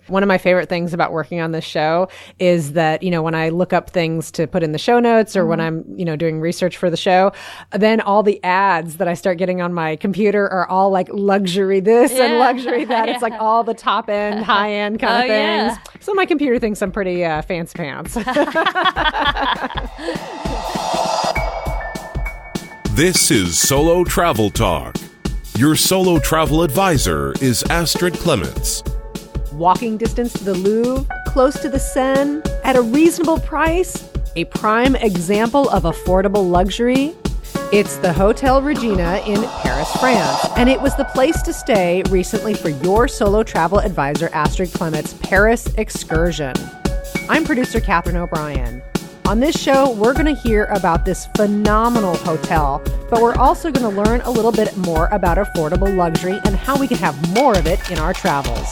One of my favorite things about working on this show is that, when I look up things to put in the show notes or when I'm, doing research for the show, then all the ads that I start getting on my computer are all like luxury this and luxury that. It's like all the top end, high end kind of things. Yeah. So my computer thinks I'm pretty fancy pants. This is Solo Travel Talk. Your solo travel advisor is Astrid Clements. Walking distance to the Louvre, close to the Seine, at a reasonable price, a prime example of affordable luxury. It's the Hotel Regina in Paris, France, and it was the place to stay recently for your solo travel advisor, Astrid Clements' Paris excursion. I'm producer Catherine O'Brien. On this show, we're going to hear about this phenomenal hotel, but we're also going to learn a little bit more about affordable luxury and how we can have more of it in our travels.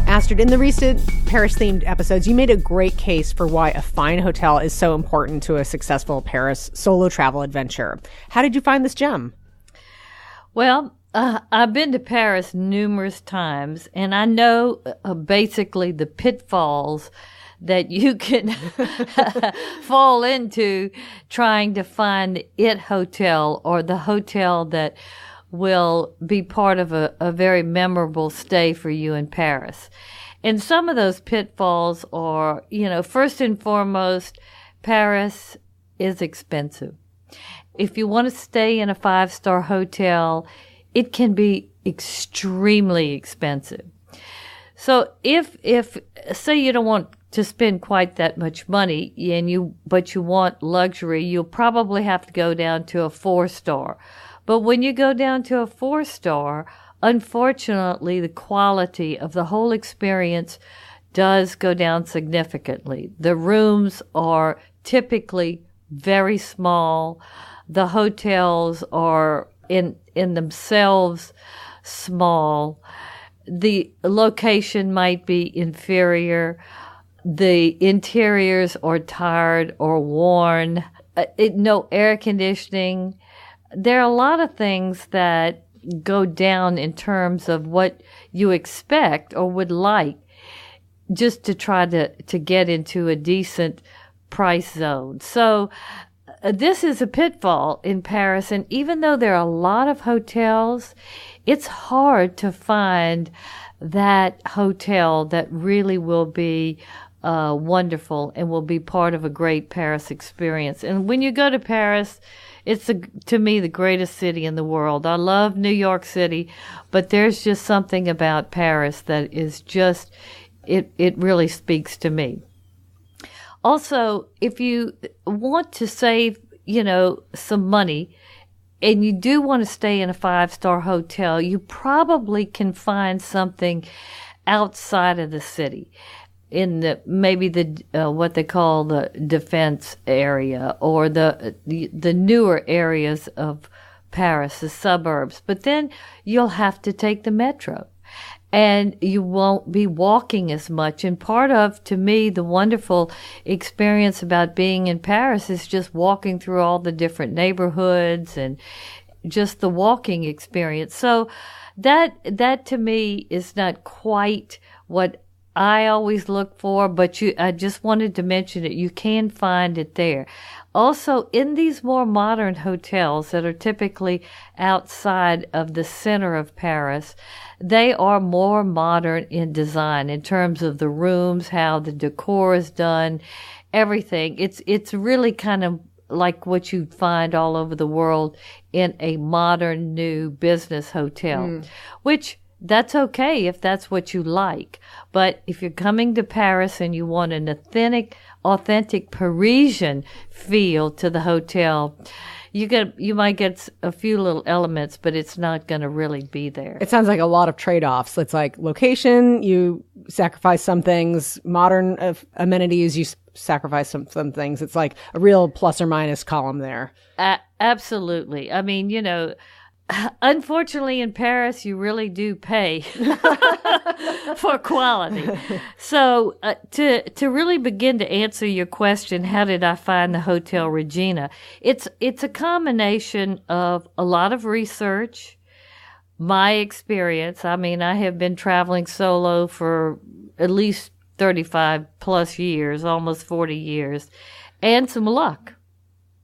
Astrid, in the recent Paris-themed episodes, you made a great case for why a fine hotel is so important to a successful Paris solo travel adventure. How did you find this gem? Well, I've been to Paris numerous times, and I know basically the pitfalls that you can fall into trying to find it hotel or the hotel that will be part of a very memorable stay for you in Paris. And some of those pitfalls are, first and foremost, Paris is expensive. If you want to stay in a 5-star hotel, it can be extremely expensive. So if say you don't want to spend quite that much money but you want luxury, you'll probably have to go down to a 4-star. But when you go down to a 4-star, unfortunately, the quality of the whole experience does go down significantly. The rooms are typically very small. The hotels are in themselves small. The location might be inferior. The interiors are tired or worn. No air conditioning. There are a lot of things that go down in terms of what you expect or would like just to try to get into a decent price zone. So this is a pitfall in Paris, and even though there are a lot of hotels, it's hard to find that hotel that really will be wonderful and will be part of a great Paris experience. And when you go to Paris, it's, to me, the greatest city in the world. I love New York City, but there's just something about Paris that is just, it really speaks to me. Also, if you want to save, some money, and you do want to stay in a 5-star hotel, you probably can find something outside of the city, in what they call the defense area or the newer areas of Paris, the suburbs. But then you'll have to take the metro, and you won't be walking as much. And part of, to me, the wonderful experience about being in Paris is just walking through all the different neighborhoods and just the walking experience. So that to me is not quite what I always look for, but I just wanted to mention it. You can find it there. Also, in these more modern hotels that are typically outside of the center of Paris, they are more modern in design in terms of the rooms, how the decor is done, everything. It's really kind of like what you'd find all over the world in a modern new business hotel, which that's okay if that's what you like. But if you're coming to Paris and you want an authentic Parisian feel to the hotel, you might get a few little elements, but it's not going to really be there. It sounds like a lot of trade-offs. It's like location, you sacrifice some things. Modern amenities, you sacrifice some things. It's like a real plus or minus column there. Absolutely. I mean, unfortunately, in Paris, you really do pay for quality. So to really begin to answer your question, how did I find the Hotel Regina? It's a combination of a lot of research, my experience, I mean, I have been traveling solo for at least 35 plus years, almost 40 years, and some luck.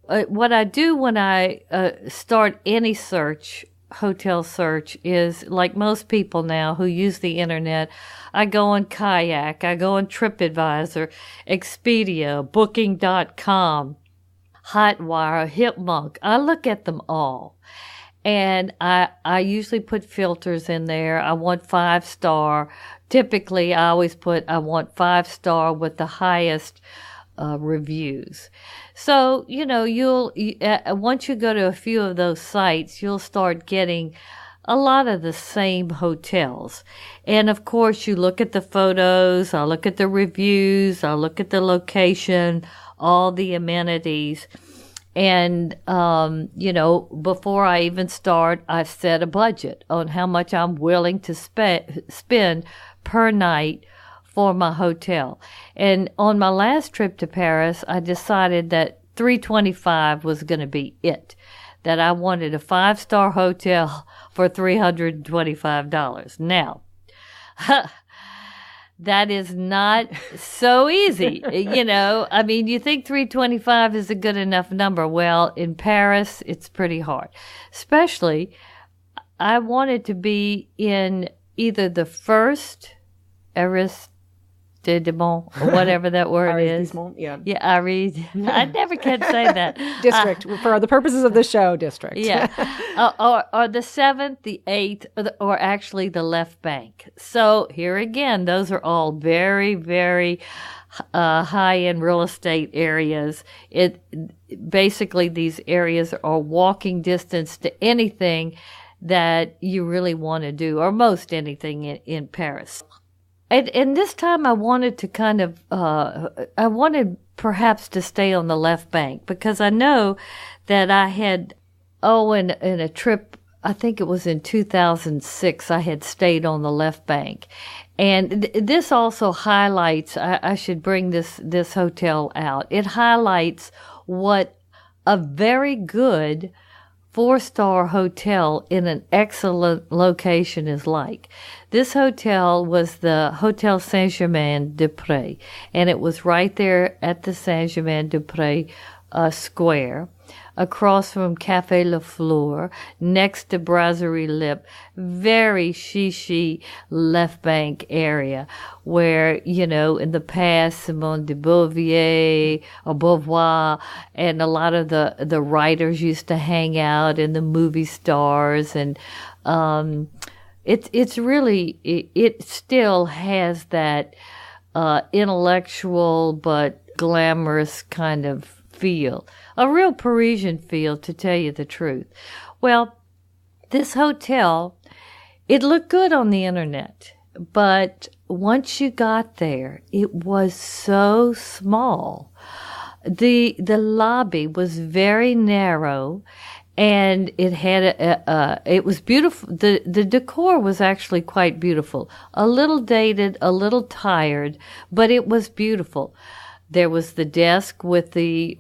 What I do when I start any search, hotel search, is like most people now who use the internet, I go on Kayak, I go on TripAdvisor, Expedia, Booking.com, Hotwire, Hipmunk. I look at them all. And I usually put filters in there. I want 5-star. Typically, I always put I want 5-star with the highest reviews. So, you'll once you go to a few of those sites, you'll start getting a lot of the same hotels. And of course, you look at the photos, I look at the reviews, I look at the location, all the amenities. And, before I even start, I've set a budget on how much I'm willing to spend per night for my hotel. And on my last trip to Paris, I decided that $325 was going to be it, that I wanted a 5-star hotel for $325. Now, that is not so easy. I mean, you think 325 is a good enough number. Well, in Paris, it's pretty hard. Especially, I wanted to be in either the first arrondissement, or whatever that word is. Yeah. Yeah, I never can say that. District, for the purposes of the show, district. Yeah. Or the 7th, the 8th, or actually the left bank. So here again, those are all very, very high-end real estate areas. Basically, these areas are walking distance to anything that you really want to do, or most anything in Paris. And this time I wanted to kind of, I wanted perhaps to stay on the left bank, because I know that I had, in a trip, I think it was in 2006, I had stayed on the left bank. And this also highlights, I should bring this hotel out. It highlights what a very good 4-star hotel in an excellent location is like. This hotel was the Hotel Saint-Germain-des-Prés, and it was right there at the Saint-Germain-des-Prés square, across from Café Le Fleur, next to Brasserie Lip, very chic left bank area where, in the past, Simone de Beauvoir, and a lot of the writers used to hang out, and the movie stars, and it's really, it still has that intellectual but glamorous kind of feel, a real Parisian feel, to tell you the truth. Well, this hotel, it looked good on the internet, but once you got there, it was so small. The lobby was very narrow, and it had it was beautiful. The decor was actually quite beautiful. A little dated, a little tired, but it was beautiful. There was the desk with the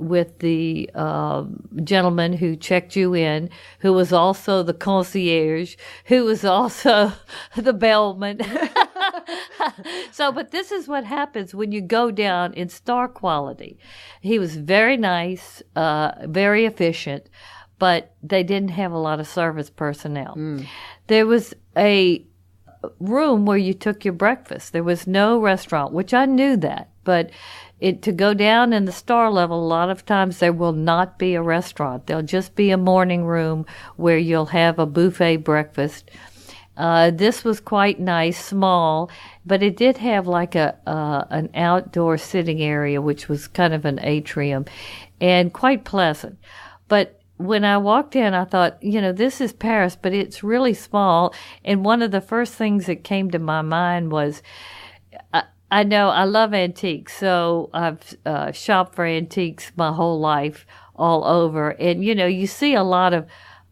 gentleman who checked you in, who was also the concierge, who was also the bellman. But this is what happens when you go down in star quality. He was very nice, very efficient, but they didn't have a lot of service personnel. There was a room where you took your breakfast. There was no restaurant, which I knew that, but to go down in the star level, a lot of times there will not be a restaurant. There'll just be a morning room where you'll have a buffet breakfast. This was quite nice, small, but it did have like an outdoor sitting area, which was kind of an atrium, and quite pleasant. But when I walked in, I thought, this is Paris, but it's really small. And one of the first things that came to my mind was, I know I love antiques, so I've shopped for antiques my whole life all over. And, you see a lot of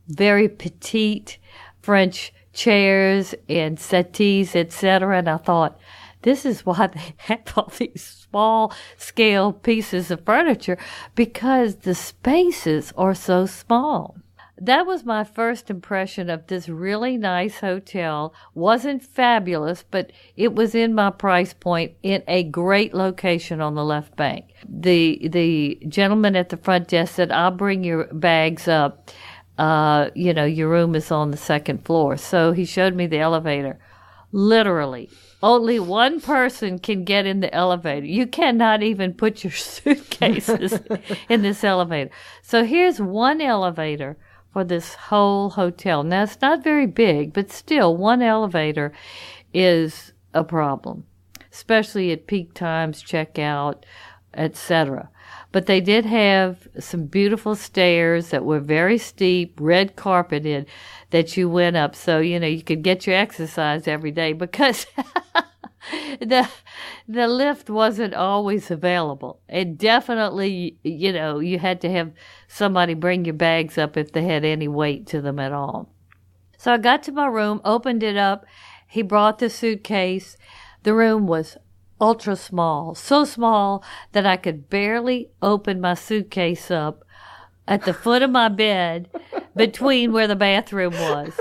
very petite French chairs and settees, etc. And I thought, this is why they have all these small scale pieces of furniture, because the spaces are so small. that was my first impression of this really nice hotel. Wasn't fabulous, but it was in my price point in a great location on the left bank. The gentleman at the front desk said, "I'll bring your bags up. Your room is on the second floor." So he showed me the elevator. Literally, only one person can get in the elevator. You cannot even put your suitcases in this elevator. So here's one elevator for this whole hotel. Now, it's not very big, but still, one elevator is a problem, especially at peak times, checkout, etc. But they did have some beautiful stairs that were very steep, red carpeted, that you went up. So, you could get your exercise every day because the lift wasn't always available. And definitely, you had to have somebody bring your bags up if they had any weight to them at all. So I got to my room, opened it up. He brought the suitcase. The room was ultra small, so small that I could barely open my suitcase up at the foot of my bed between where the bathroom was.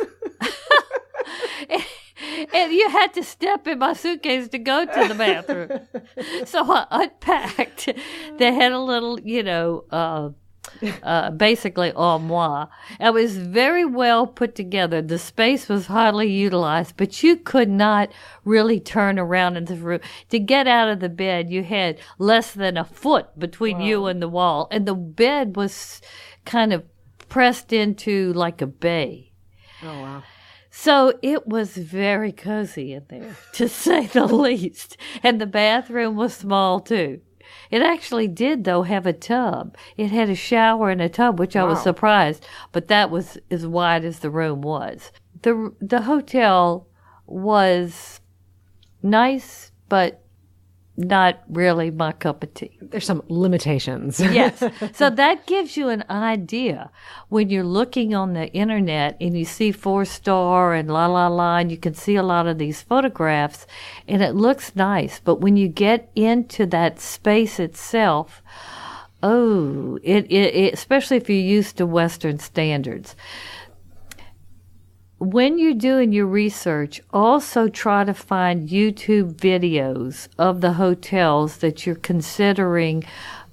And you had to step in my suitcase to go to the bathroom. So I unpacked. They had a little, basically armoire. It was very well put together. The space was hardly utilized, but you could not really turn around in the room. To get out of the bed, you had less than a foot between you and the wall, and the bed was kind of pressed into like a bay. Oh, wow. So it was very cozy in there, to say the least. And the bathroom was small, too. It actually did, though, have a tub. It had a shower and a tub, which I was surprised, but that was as wide as the room was. The hotel was nice, but not really my cup of tea. There's some limitations. Yes. So that gives you an idea when you're looking on the internet and you see 4-star and and you can see a lot of these photographs and it looks nice. But when you get into that space itself, it especially if you're used to Western standards. When you're doing your research, also try to find YouTube videos of the hotels that you're considering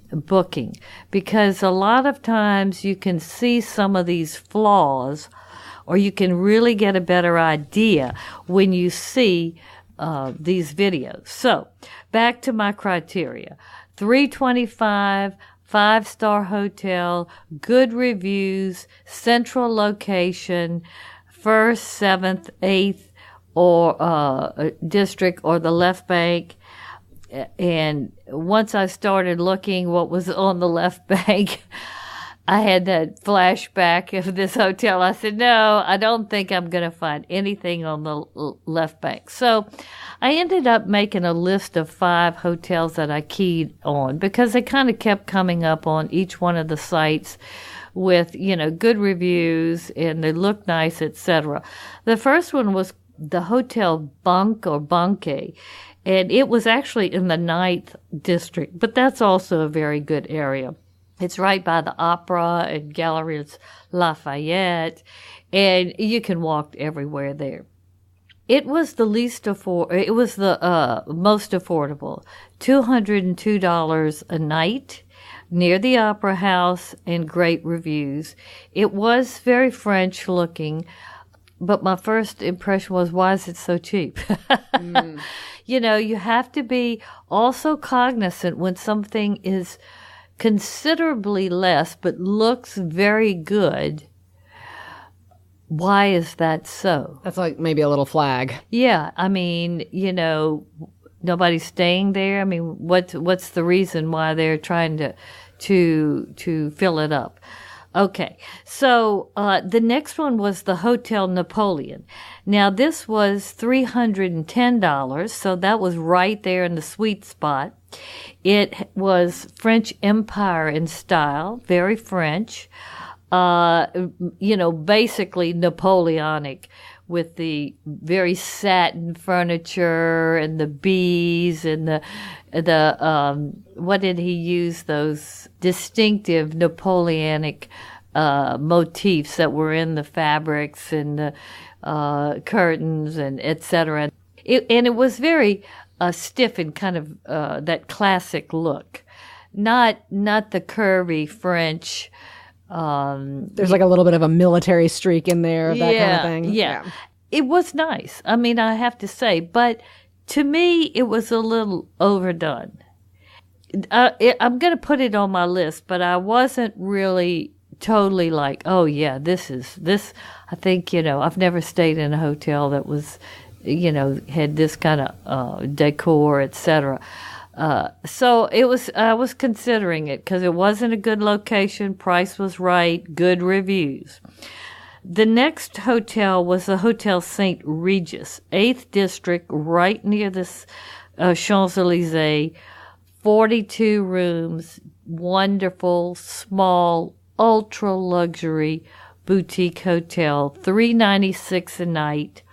booking, because a lot of times you can see some of these flaws, or you can really get a better idea when you see these videos. So, back to my criteria. 325, 5-star hotel, good reviews, central location, 1st, 7th, 8th, or district, or the left bank. And once I started looking what was on the left bank, I had that flashback of this hotel. I said, no, I don't think I'm going to find anything on the left bank. So I ended up making a list of 5 hotels that I keyed on because they kind of kept coming up on each one of the sites with, good reviews and they look nice, etc. The first one was the Hotel Bunke, and it was actually in the 9th district, but that's also a very good area. It's right by the Opera and Galeries Lafayette, and you can walk everywhere there. It was the most affordable, $202 a night, near the Opera House, and great reviews. It was very French looking, but my first impression was, why is it so cheap? You have to be also cognizant when something is considerably less but looks very good. Why is that so? That's like maybe a little flag. Yeah, I mean, nobody's staying there. I mean, what's the reason why they're trying to fill it up? Okay, so the next one was the Hotel Napoleon. Now, this was $310, so that was right there in the sweet spot. It was French Empire in style, very French, basically Napoleonic, with the very satin furniture and the bees and the what did he use? Those distinctive Napoleonic motifs that were in the fabrics and the curtains and etc. And it was very stiff and kind of that classic look, not the curvy French. There's like a little bit of a military streak in there, that kind of thing. Yeah. It was nice. I mean, I have to say, but to me, it was a little overdone. I'm going to put it on my list, but I wasn't really totally like, oh yeah, this. I think, I've never stayed in a hotel that was, had this kind of decor, etc. So I was considering it because it wasn't a good location, price was right, good reviews. The next hotel was the Hotel St. Regis, 8th District, right near the Champs-Élysées, 42 rooms, wonderful, small, ultra-luxury boutique hotel, $396 a night,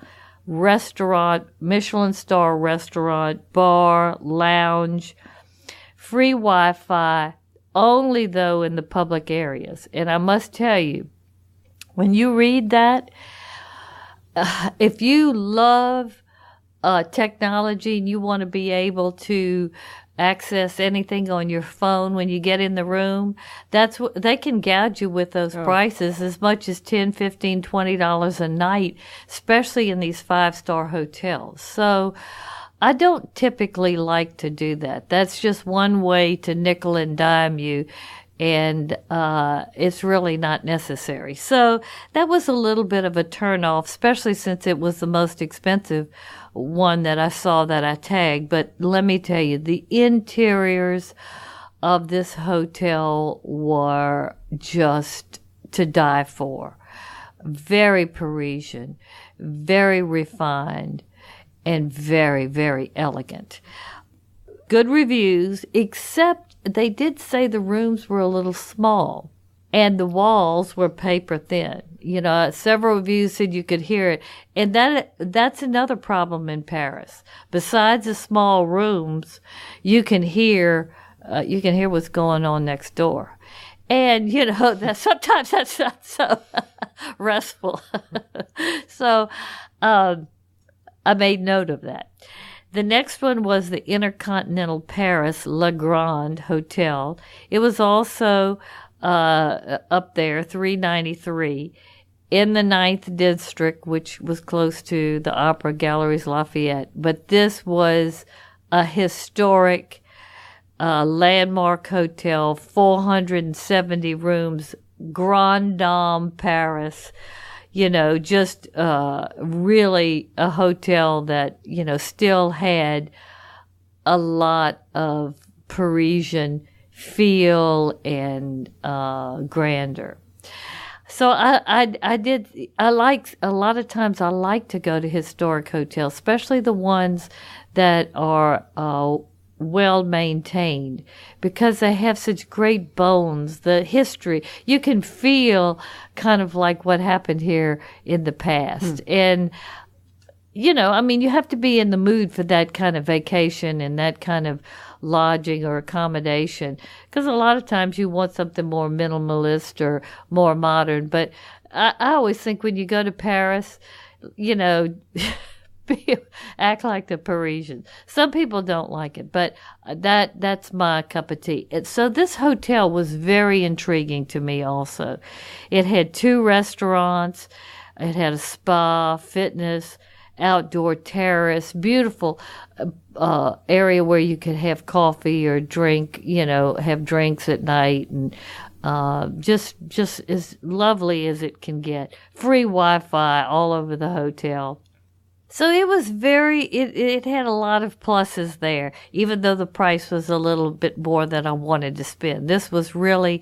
restaurant, Michelin star restaurant, bar, lounge, free Wi-Fi, only though in the public areas. And I must tell you, when you read that, if you love technology and you want to be able to access anything on your phone when you get in the room, that's what they can gouge you with those prices as much as $10, $15, $20 a night, especially in these 5-star hotels. So I don't typically like to do that. That's just one way to nickel and dime you. And it's really not necessary. So that was a little bit of a turnoff, especially since it was the most expensive one that I saw that I tagged. But let me tell you, the interiors of this hotel were just to die for. Very Parisian, very refined, and very, very elegant. Good reviews, except they did say the rooms were a little small and the walls were paper thin. Several reviews said you could hear it. And that's another problem in Paris. Besides the small rooms, you can hear what's going on next door. And, that sometimes that's not so restful. So, I made note of that. The next one was the Intercontinental Paris Le Grand Hotel. It was also up there, $393, in the 9th District, which was close to the Opera Galleries Lafayette. But this was a historic landmark hotel, 470 rooms, Grand Dame Paris. Just really a hotel that, still had a lot of Parisian feel and grandeur. So a lot of times I like to go to historic hotels, especially the ones that are well maintained, because they have such great bones, the history. You can feel kind of like what happened here in the past. And, you have to be in the mood for that kind of vacation and that kind of lodging or accommodation, because a lot of times you want something more minimalist or more modern. But I always think when you go to Paris, act like the Parisians. Some people don't like it, but that's my cup of tea. So this hotel was very intriguing to me also. It had 2 restaurants. It had a spa, fitness, outdoor terrace, beautiful area where you could have coffee or drink, have drinks at night, and just as lovely as it can get. Free Wi-Fi all over the hotel. So it was it had a lot of pluses there, even though the price was a little bit more than I wanted to spend. This was really,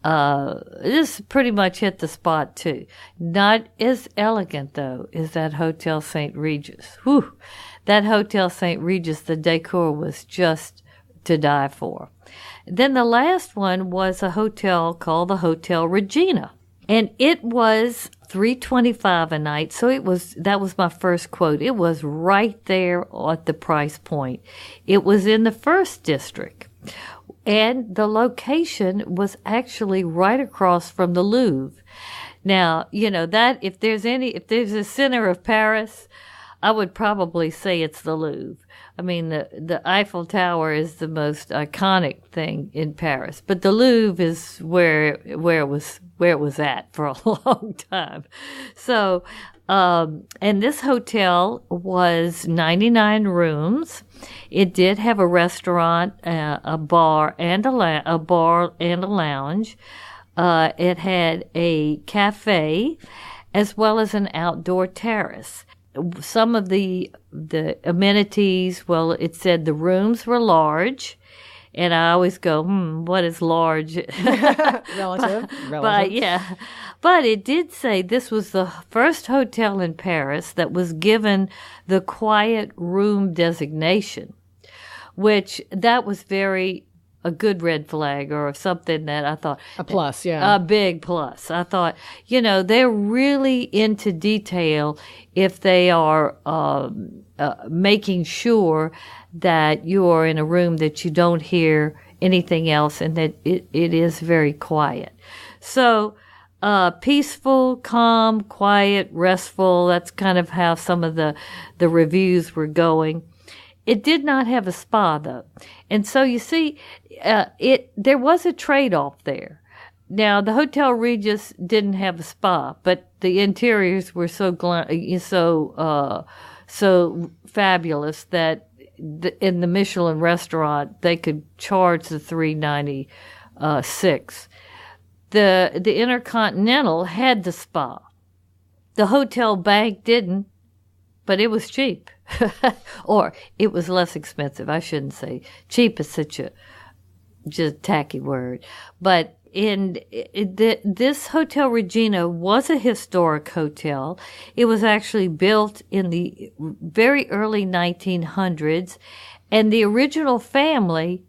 this pretty much hit the spot too. Not as elegant though as that Hotel St. Regis. Whew. That Hotel St. Regis, the decor was just to die for. Then the last one was a hotel called the Hotel Regina. And it was $325 a night. So that was my first quote. It was right there at the price point. It was in the 1st District. And the location was actually right across from the Louvre. Now, that if there's a center of Paris, I would probably say it's the Louvre. I mean, the Eiffel Tower is the most iconic thing in Paris, but the Louvre is where it was at for a long time. So, and this hotel was 99 rooms. It did have a restaurant, a bar, and a lounge. It had a cafe, as well as an outdoor terrace. Some of the amenities, well, it said the rooms were large, and I always go, what is large? Relative. But it did say this was the first hotel in Paris that was given the quiet room designation, which that was a good red flag, or something that I thought. A plus, yeah. A big plus. I thought, they're really into detail if they are making sure that you are in a room that you don't hear anything else, and that it is very quiet. So, peaceful, calm, quiet, restful. That's kind of how some of the reviews were going. It did not have a spa, though. And so you see, there was a trade-off there. Now, the Hotel Regis didn't have a spa, but the interiors were so fabulous that in the Michelin restaurant, they could charge the $396. The Intercontinental had the spa. The Hotel Bank didn't, but it was cheap. Or it was less expensive. I shouldn't say cheap is such a just tacky word. But this Hotel Regina was a historic hotel. It was actually built in the very early 1900s, and the original family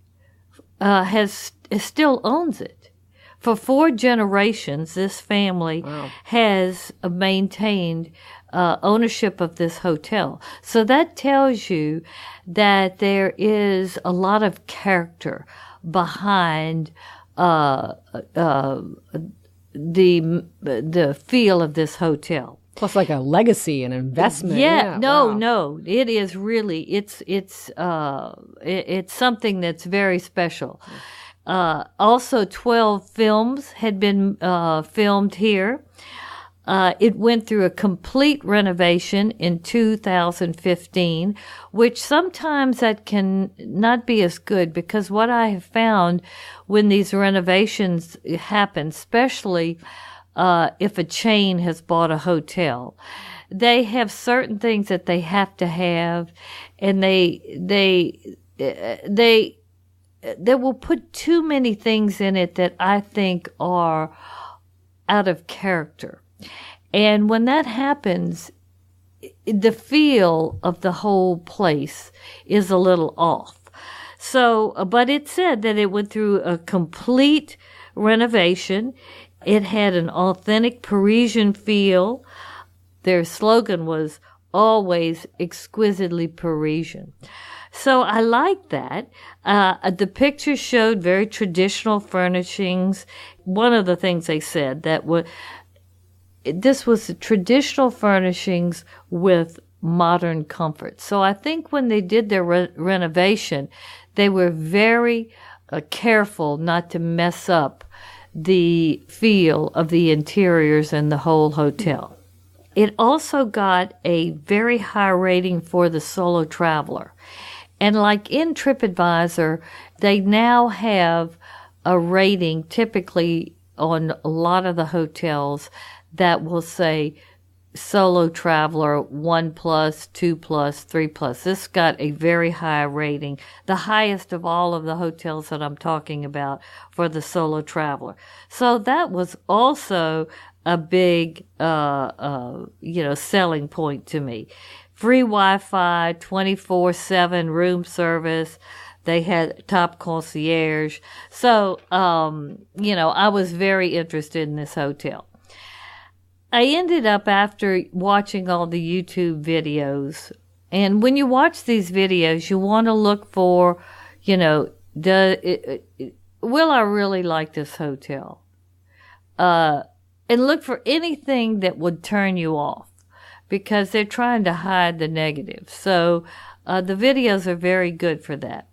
still owns it. For 4 generations, this family has maintained ownership of this hotel. So that tells you that there is a lot of character behind the feel of this hotel. Plus, like a legacy and investment. No, it is really it's something that's very special. Also, 12 films had been filmed here. It went through a complete renovation in 2015, which sometimes that can not be as good, because what I have found when these renovations happen, especially if a chain has bought a hotel, they have certain things that they have to have, and they will put too many things in it that I think are out of character. And when that happens, the feel of the whole place is a little off. So, but it said that it went through a complete renovation. It had an authentic Parisian feel. Their slogan was always exquisitely Parisian. So I like that. The pictures showed very traditional furnishings. One of the things they said this was traditional furnishings with modern comfort. So I think when they did their renovation, they were very careful not to mess up the feel of the interiors and the whole hotel. It also got a very high rating for the solo traveler. And like in TripAdvisor, they now have a rating typically on a lot of the hotels that will say solo traveler 1+, 2+, 3+. This got a very high rating, the highest of all of the hotels that I'm talking about for the solo traveler. So that was also a big, selling point to me. Free Wi-Fi, 24/7 room service. They had top concierge. So, I was very interested in this hotel. I ended up, after watching all the YouTube videos, and when you watch these videos, you want to look for, will I really like this hotel? And look for anything that would turn you off, because they're trying to hide the negative. So the videos are very good for that.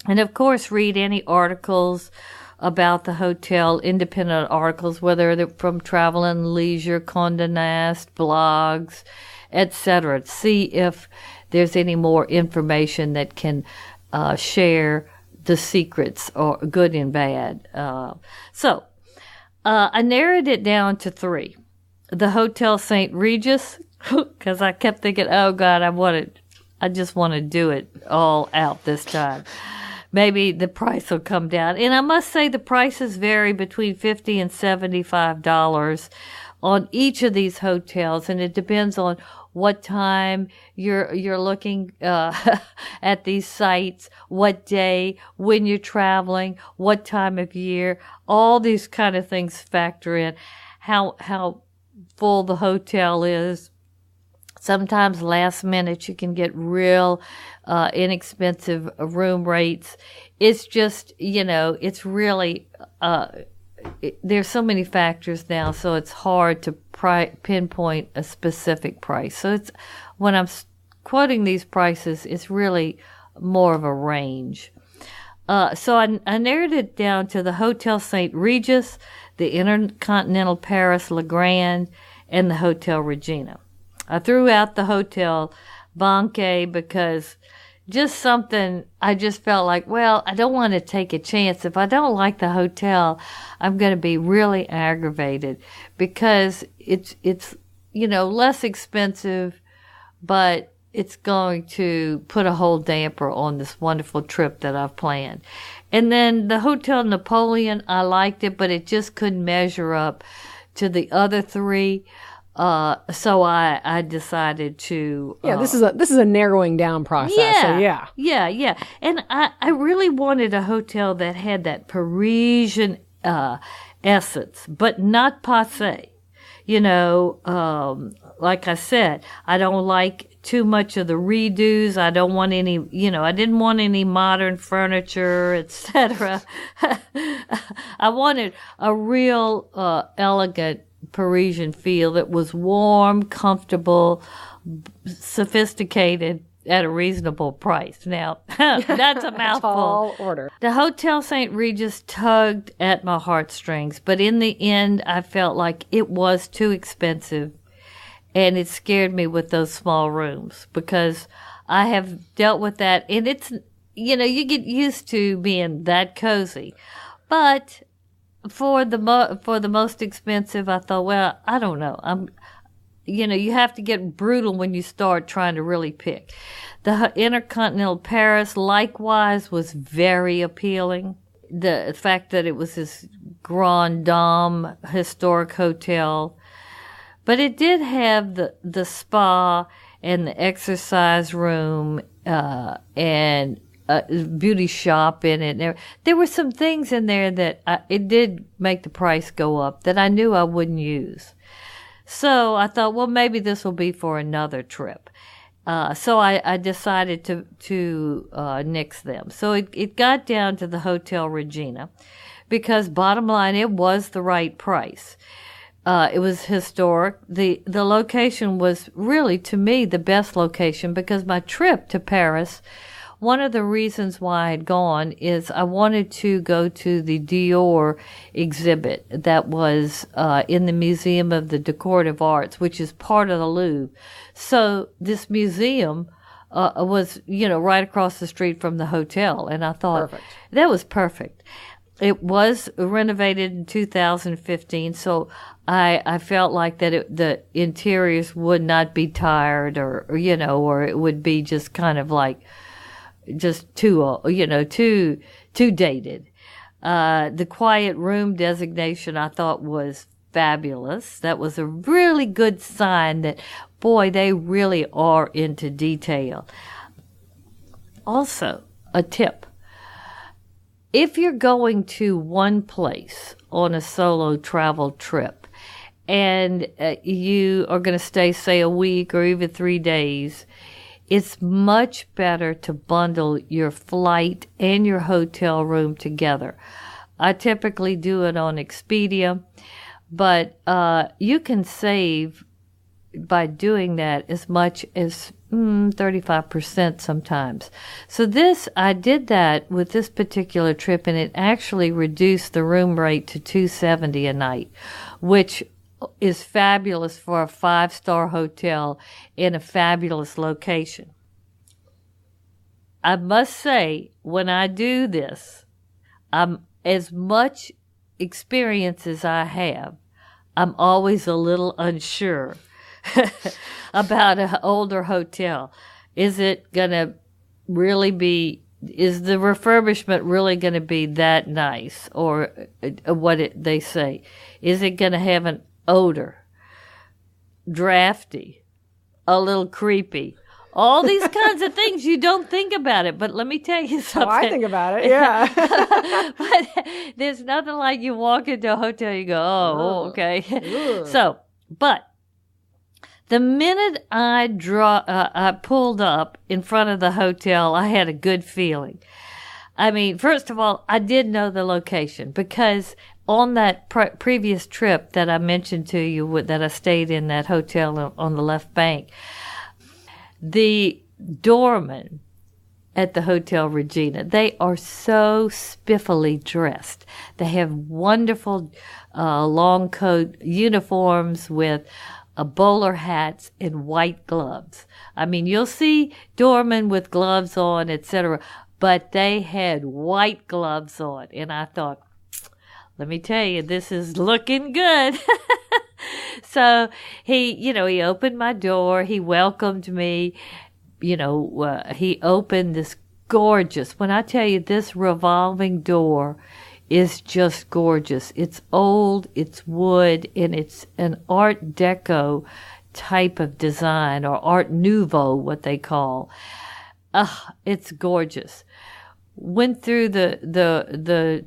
And of course, read any articles about the hotel, independent articles, whether they're from Travel and Leisure, Condé Nast, blogs, etc. See if there's any more information that can share the secrets, or good and bad. So I narrowed it down to 3. The Hotel St. Regis, because I kept thinking, oh God, I just want to do it all out this time. Maybe the price will come down. And I must say the prices vary between $50 and $75 on each of these hotels, and it depends on what time you're looking at these sites, what day, when you're traveling, what time of year. All these kind of things factor in. How full the hotel is. Sometimes last minute you can get real inexpensive room rates. It's just, it's really, there's so many factors now, so it's hard to pinpoint a specific price. So when I'm quoting these prices, it's really more of a range. So I narrowed it down to the Hotel St. Regis, the Intercontinental Paris Le Grand, and the Hotel Regina. I threw out the Hotel Banquet because just something, I just felt like, well, I don't want to take a chance. If I don't like the hotel, I'm going to be really aggravated, because it's less expensive, but it's going to put a whole damper on this wonderful trip that I've planned. And then the Hotel Napoleon, I liked it, but it just couldn't measure up to the other 3. So I decided to. This is a narrowing down process. Yeah, so yeah. And I really wanted a hotel that had that Parisian essence, but not passé. Like I said, I don't like too much of the redos. I don't want any. I didn't want any modern furniture, etc. I wanted a real elegant Parisian feel that was warm, comfortable, sophisticated, at a reasonable price. Now, that's a mouthful. Tall order. The Hotel St. Regis tugged at my heartstrings, but in the end, I felt like it was too expensive, and it scared me with those small rooms, because I have dealt with that, and it's, you get used to being that cozy. But for the most expensive, I thought, well, I don't know. You have to get brutal when you start trying to really pick. The Intercontinental Paris, likewise, was very appealing. The fact that it was this Grand Dame historic hotel, but it did have the spa and the exercise room and beauty shop in it. There were some things in there that it did make the price go up that I knew I wouldn't use. So I thought, well, maybe this will be for another trip. So I decided to nix them. So it got down to the Hotel Regina, because bottom line, it was the right price. It was historic. The location was really, to me, the best location, because my trip to Paris, one of the reasons why I had gone is I wanted to go to the Dior exhibit that was in the Museum of the Decorative Arts, which is part of the Louvre. So this museum was, right across the street from the hotel, and I thought that was perfect. It was renovated in 2015, so I felt like that the interiors would not be tired, or it would be just kind of like just too dated. The quiet room designation I thought was fabulous. That was a really good sign that, boy, they really are into detail. Also, a tip. If you're going to one place on a solo travel trip and you are going to stay, say, a week or even 3 days, it's much better to bundle your flight and your hotel room together. I typically do it on Expedia, but you can save by doing that as much as 35% sometimes. So I did that with this particular trip, and it actually reduced the room rate to $270 a night, which is fabulous for a 5-star hotel in a fabulous location. I must say, when I do this, as much experience as I have, I'm always a little unsure about an older hotel. Is it going to really be, is the refurbishment really going to be that nice, or they say? Is it going to have an odor, drafty, a little creepy? All these kinds of things, you don't think about it. But let me tell you something. Oh, I think about it, yeah. But there's nothing like you walk into a hotel, you go, oh, okay. So, but the minute I pulled up in front of the hotel, I had a good feeling. I mean, first of all, I did know the location, because on that previous trip that I mentioned to you, that I stayed in that hotel on the left bank, the doorman at the Hotel Regina, they are so spiffily dressed. They have wonderful long coat uniforms with bowler hats and white gloves. I mean, you'll see doormen with gloves on, etc., but they had white gloves on. And I thought, let me tell you, this is looking good. So he opened my door. He welcomed me. He opened this gorgeous, when I tell you, this revolving door is just gorgeous. It's old, it's wood, and it's an Art Deco type of design, or Art Nouveau, what they call. It's gorgeous. Went through the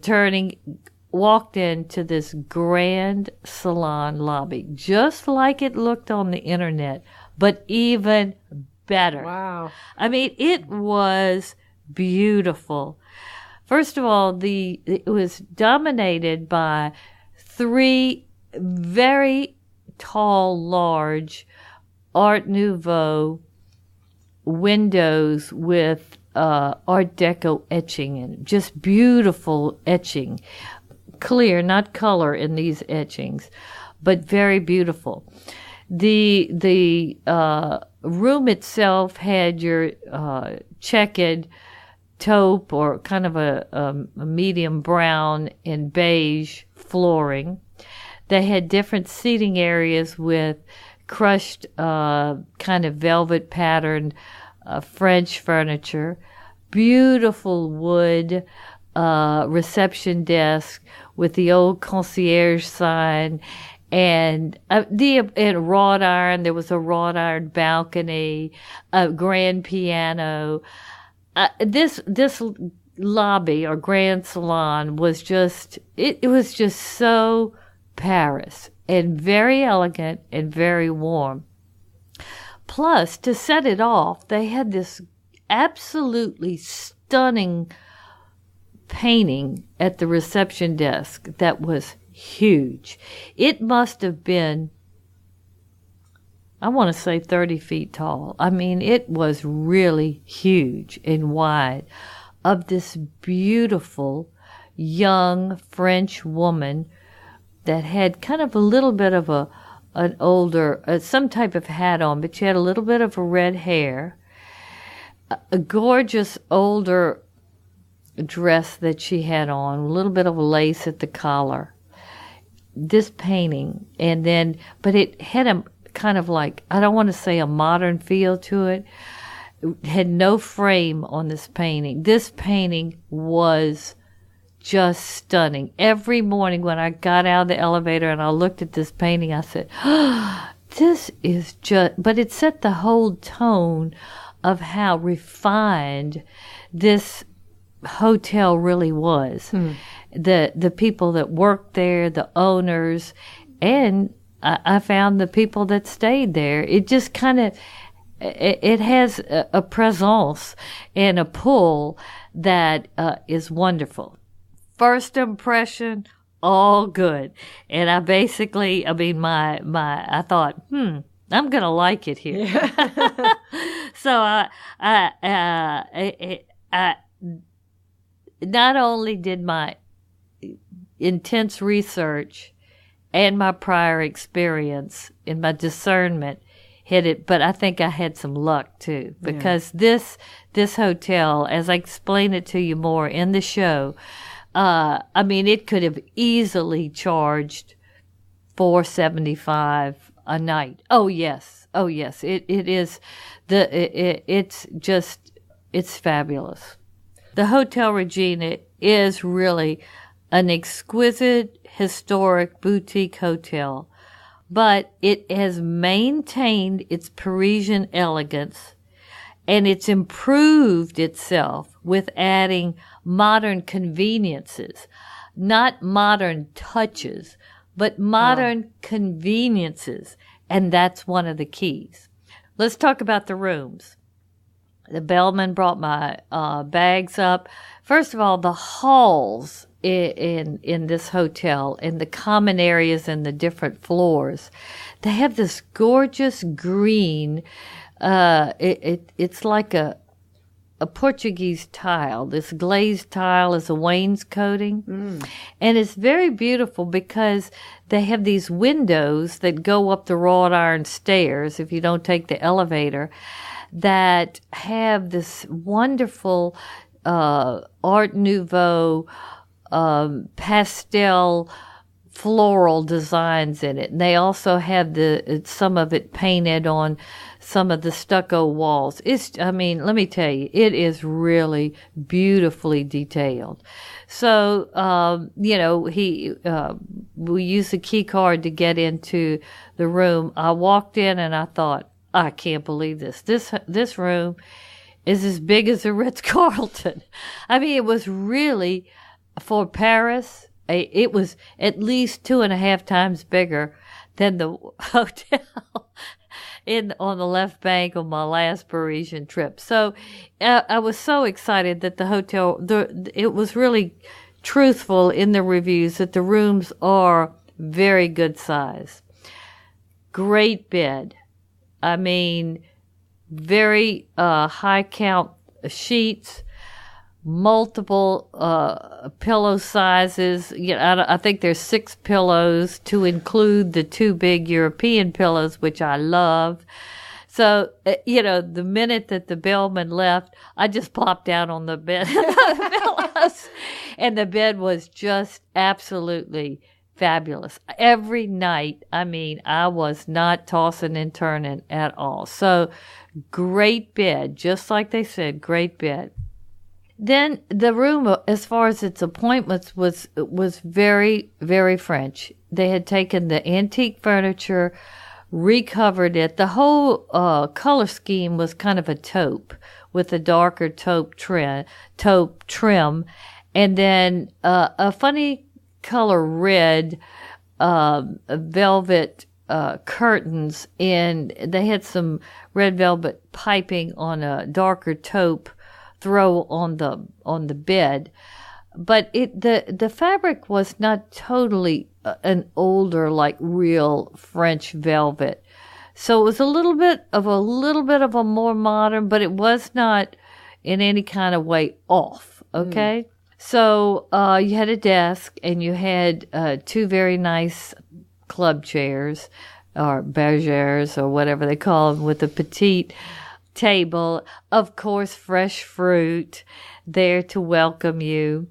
turning, walked into this grand salon lobby, just like it looked on the internet, but even better. Wow. I mean, it was beautiful. First of all, it was dominated by 3 very tall, large Art Nouveau windows with Art Deco etching in it. Just beautiful etching. Clear, not color in these etchings, but very beautiful. The room itself had your checkered taupe, or kind of a medium brown and beige flooring. They had different seating areas with crushed kind of velvet patterned French furniture, beautiful wood reception desk with the old concierge sign, and wrought iron. There was a wrought iron balcony, a grand piano. This lobby, or grand salon, was just it was just so Paris, and very elegant and very warm. Plus, to set it off, they had this absolutely stunning painting at the reception desk that was huge. It must have been, I want to say, 30 feet tall. I mean, it was really huge and wide, of this beautiful young French woman that had kind of a little bit of an older, some type of hat on, but she had a little bit of a red hair, a gorgeous older dress that she had on, a little bit of lace at the collar. This painting, and then, but it had a kind of like, I don't want to say a modern feel to it. It had no frame on this painting. This painting was just stunning. Every morning when I got out of the elevator and I looked at this painting, I said, oh, this is just, but it set the whole tone of how refined this hotel really was. The people that worked there, the owners, and I found the people that stayed there. It just kind of it has a presence and a pull that is wonderful. First impression, all good. And I mean, I thought, I'm going to like it here. Yeah. So I not only did my intense research and my prior experience and my discernment hit it, but I think I had some luck too, because this hotel, as I explain it to you more in the show, I mean, it could have easily charged $475 a night. Oh yes, it is it's fabulous. The Hotel Regina is really an exquisite historic boutique hotel, but it has maintained its Parisian elegance, and it's improved itself with adding modern conveniences, not modern touches, but modern conveniences, and that's one of the keys. Let's talk about the rooms. The bellman brought my bags up. First of all, the halls in this hotel, in the common areas and the different floors, they have this gorgeous green. It's like a Portuguese tile. This glazed tile is a wainscoting. And it's very beautiful because they have these windows that go up the wrought iron stairs if you don't take the elevator, that have this wonderful Art Nouveau pastel floral designs in it. And they also have some of it painted on some of the stucco walls. Let me tell you, it is really beautifully detailed. So, we used the key card to get into the room. I walked in and I thought, I can't believe this. This room is as big as a Ritz-Carlton. I mean, it was really, for Paris, it was at least 2.5 times bigger than the hotel on the left bank on my last Parisian trip. So I was so excited that the hotel, it was really truthful in the reviews that the rooms are very good size. Great bed. I mean, very high count sheets, multiple pillow sizes. I think there's 6 pillows to include the 2 big European pillows, which I love. So, the minute that the bellman left, I just plopped down on the bed, pillows, and the bed was just absolutely fabulous. Every night, I was not tossing and turning at all. So, great bed, just like they said, great bed. Then the room, as far as its appointments, was very, very French. They had taken the antique furniture, recovered it. The whole color scheme was kind of a taupe with a darker taupe trim, and then a funny color red velvet curtains, and they had some red velvet piping on a darker taupe throw on the bed, but the fabric was not totally an older, like real French velvet. So it was a little bit of a more modern, but it was not in any kind of way off. Okay. So you had a desk, and you had 2 very nice club chairs or bergères or whatever they call them, with a petite table, of course, fresh fruit there to welcome you.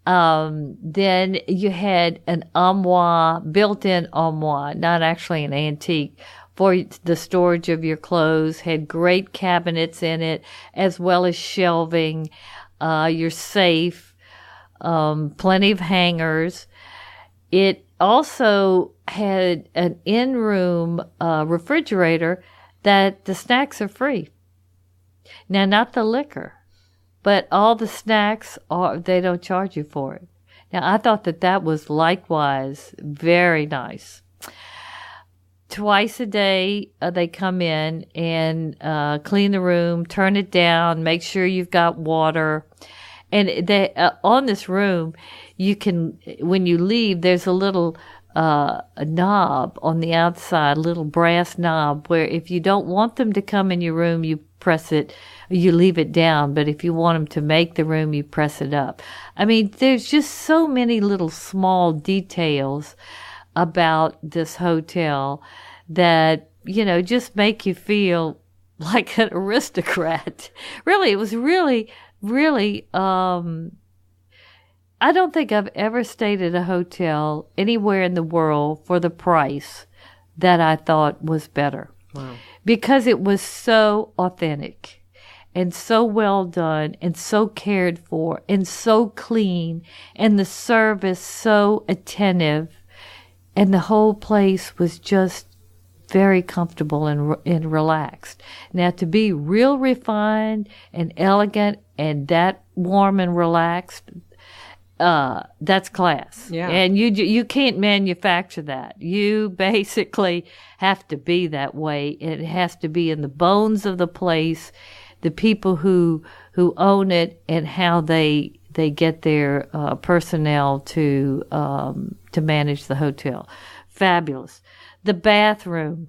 Then you had an armoire, built-in armoire, not actually an antique, for the storage of your clothes. Had great cabinets in it, as well as shelving, your safe, plenty of hangers. It also had an in-room refrigerator that the snacks are free. Now, not the liquor, but all the snacks they don't charge you for it. Now, I thought that was likewise very nice. twice a day, they come in and clean the room, turn it down, make sure you've got water. And they on this room, you can, when you leave, there's a little a knob on the outside, a little brass knob, where if you don't want them to come in your room, you press it, you leave it down. But if you want them to make the room, you press it up. I mean, there's just so many little small details about this hotel that, you know, just make you feel like an aristocrat. Really, it was really, I don't think I've ever stayed at a hotel anywhere in the world for the price that I thought was better. Wow. Because it was so authentic and so well done and so cared for and so clean and the service so attentive, and the whole place was just very comfortable and relaxed. Now, to be real refined and elegant and that warm and relaxed, that's class. Yeah. And you can't manufacture that. You basically have to be that way. It has to be in the bones of the place, the people who own it, and how they get their personnel to manage the hotel. Fabulous. The bathroom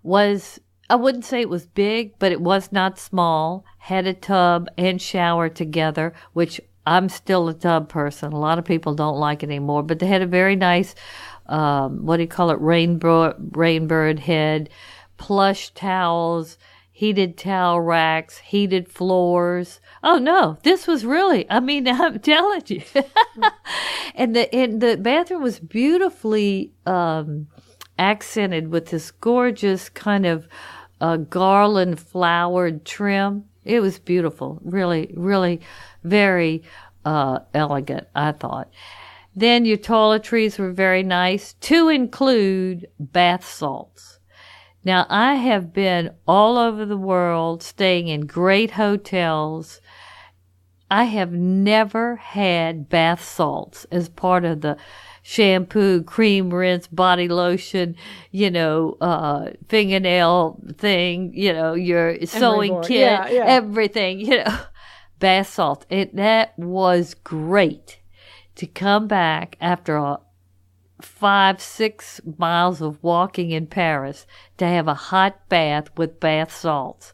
was, I wouldn't say it was big, but it was not small. Had a tub and shower together, which I'm still a tub person. A lot of people don't like it anymore, but they had a very nice, rainbird head, plush towels, heated towel racks, heated floors. Oh no, this was really, I mean, I'm telling you. And the bathroom was beautifully accented with this gorgeous kind of garland flowered trim. It was beautiful. Really, really very elegant, I thought. Then your toiletries were very nice, to include bath salts. Now, I have been all over the world staying in great hotels. I have never had bath salts as part of the shampoo, cream, rinse, body lotion, fingernail thing, your sewing kit, everything, bath salt. That was great to come back after 5-6 miles of walking in Paris to have a hot bath with bath salts.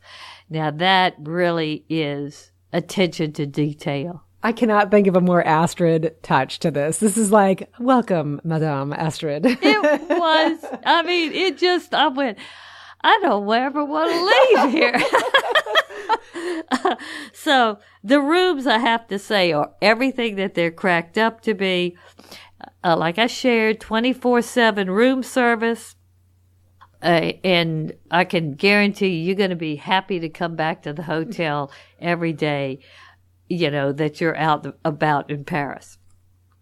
Now that really is attention to detail. I cannot think of a more Astrid touch to this. This is like, welcome, Madame Astrid. It was. I mean, I went, I don't ever want to leave here. So the rooms, I have to say, are everything that they're cracked up to be. Like I shared, 24/7 room service. And I can guarantee you're going to be happy to come back to the hotel every day, that you're out about in Paris.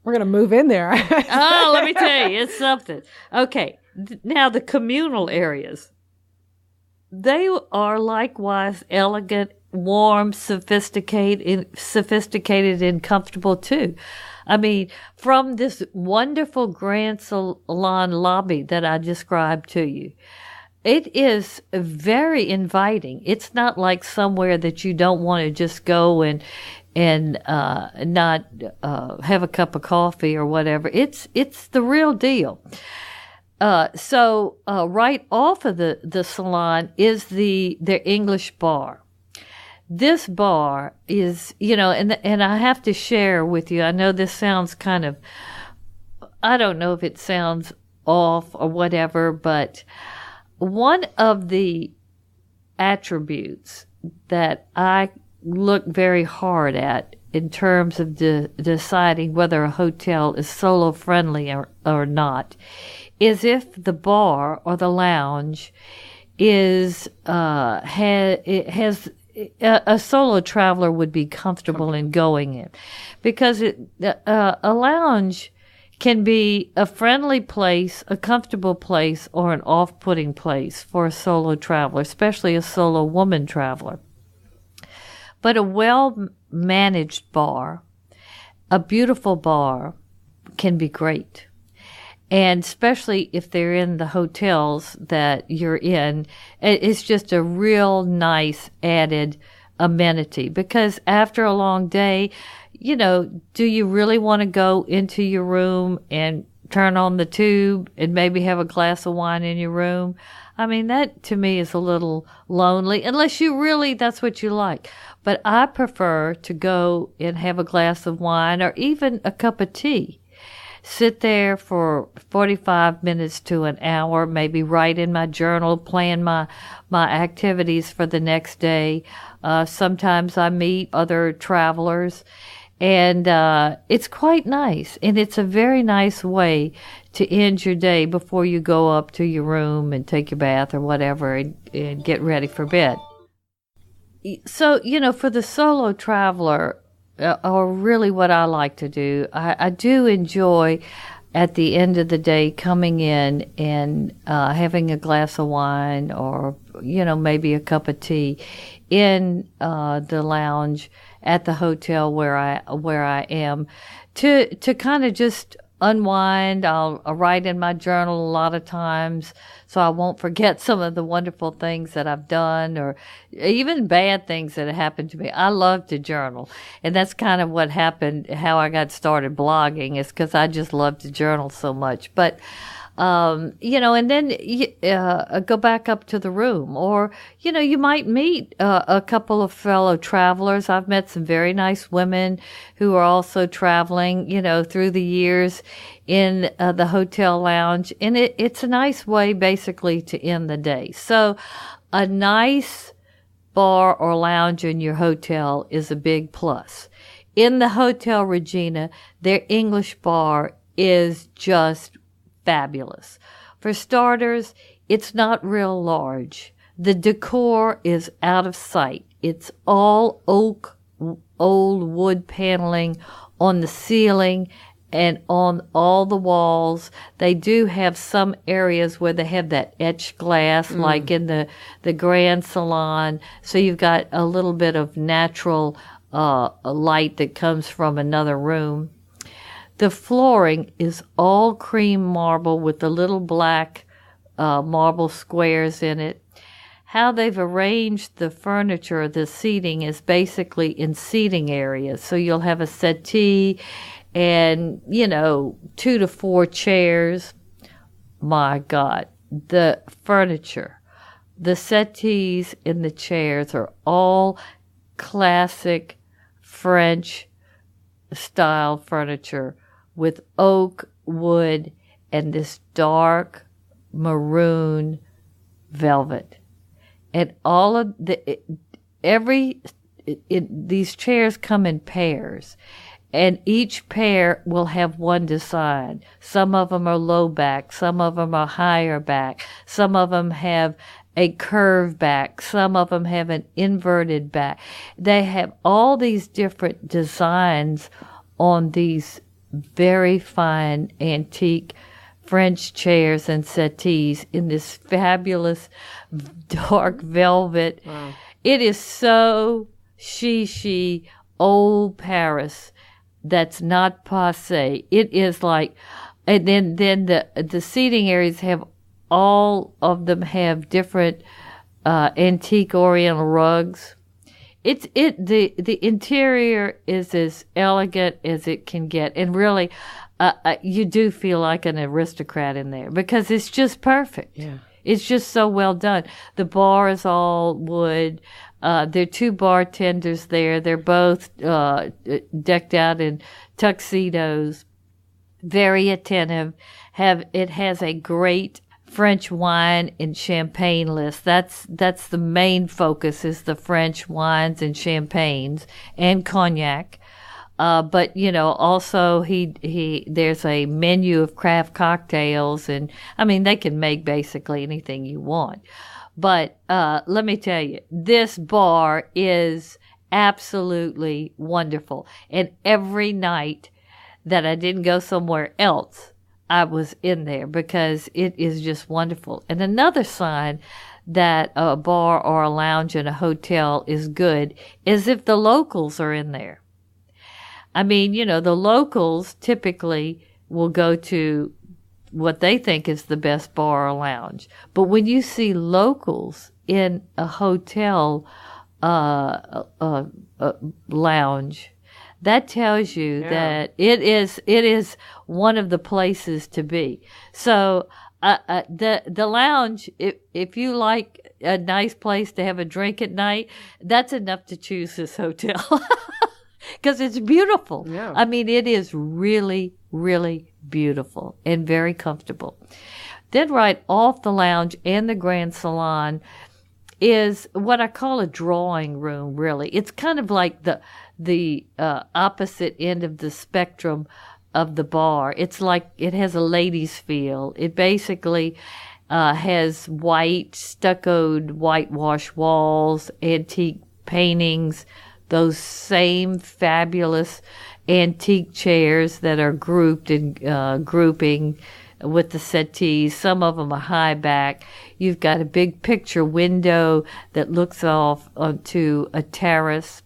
We're going to move in there. Oh, let me tell you, it's something. Okay. Now, the communal areas, they are likewise elegant, warm, sophisticated and comfortable too. I mean, from this wonderful Grand Salon lobby that I described to you, it is very inviting. It's not like somewhere that you don't want to just go and not have a cup of coffee or whatever. It's the real deal. So right off of the salon is their English bar. This bar is, and I have to share with you, I know this sounds kind of, I don't know if it sounds off or whatever, but one of the attributes that I look very hard at in terms of deciding whether a hotel is solo friendly or not is if the bar or the lounge has a solo traveler would be comfortable in going in, because a lounge can be a friendly place, a comfortable place, or an off-putting place for a solo traveler, especially a solo woman traveler. But a well-managed bar, a beautiful bar, can be great. And especially if they're in the hotels that you're in, it's just a real nice added amenity. Because after a long day, do you really want to go into your room and turn on the tube and maybe have a glass of wine in your room? I mean, that to me is a little lonely, unless that's what you like. But I prefer to go and have a glass of wine or even a cup of tea. Sit there for 45 minutes to an hour, maybe write in my journal, plan my activities for the next day. Sometimes I meet other travelers, and it's quite nice. And it's a very nice way to end your day before you go up to your room and take your bath or whatever and get ready for bed. So, for the solo traveler, or really what I like to do, I do enjoy at the end of the day coming in and having a glass of wine or, maybe a cup of tea in the lounge at the hotel where I am to kind of just unwind. I'll write in my journal a lot of times so I won't forget some of the wonderful things that I've done or even bad things that have happened to me. I love to journal, and that's kind of what happened, how I got started blogging, is because I just love to journal so much. But and then go back up to the room, or you might meet a couple of fellow travelers. I've met some very nice women who are also traveling, through the years in the hotel lounge, and it's a nice way basically to end the day. So a nice bar or lounge in your hotel is a big plus. In the Hotel Regina, their English bar is just fabulous. For starters, it's not real large. The decor is out of sight. It's all oak, old wood paneling on the ceiling and on all the walls. They do have some areas where they have that etched glass, like in the Grand Salon. So you've got a little bit of natural light that comes from another room. The flooring is all cream marble with the little black marble squares in it. How they've arranged the furniture, the seating, is basically in seating areas. So you'll have a settee and, 2 to 4 chairs. My God, the furniture, the settees and the chairs are all classic French style furniture with oak, wood, and this dark maroon velvet. And all of these chairs come in pairs, and each pair will have one design. Some of them are low back, some of them are higher back, some of them have a curved back, some of them have an inverted back. They have all these different designs on these very fine antique French chairs and settees in this fabulous dark velvet. Wow. It is so chic, old Paris that's not passé. It is like, and then the seating areas have, all of them have different antique oriental rugs. The interior is as elegant as it can get, and really, you do feel like an aristocrat in there because it's just perfect. Yeah, it's just so well done. The bar is all wood. There are 2 bartenders there. They're both decked out in tuxedos, very attentive. It has a great French wine and champagne list. That's the main focus, is the French wines and champagnes and cognac. But also there's a menu of craft cocktails, and I mean they can make basically anything you want. But let me tell you, this bar is absolutely wonderful. And every night that I didn't go somewhere else, I was in there because it is just wonderful. And another sign that a bar or a lounge in a hotel is good is if the locals are in there. I mean, the locals typically will go to what they think is the best bar or lounge. But when you see locals in a hotel lounge, that tells you that it is one of the places to be. So the lounge, if you like a nice place to have a drink at night, that's enough to choose this hotel because it's beautiful. Yeah. I mean, it is really, really beautiful and very comfortable. Then right off the lounge and the Grand Salon is what I call a drawing room, really. It's kind of like the opposite end of the spectrum of the bar. It's like it has a ladies' feel. It basically has white, stuccoed, whitewash walls, antique paintings, those same fabulous antique chairs that are grouped in grouping with the settees. Some of them are high back. You've got a big picture window that looks off onto a terrace.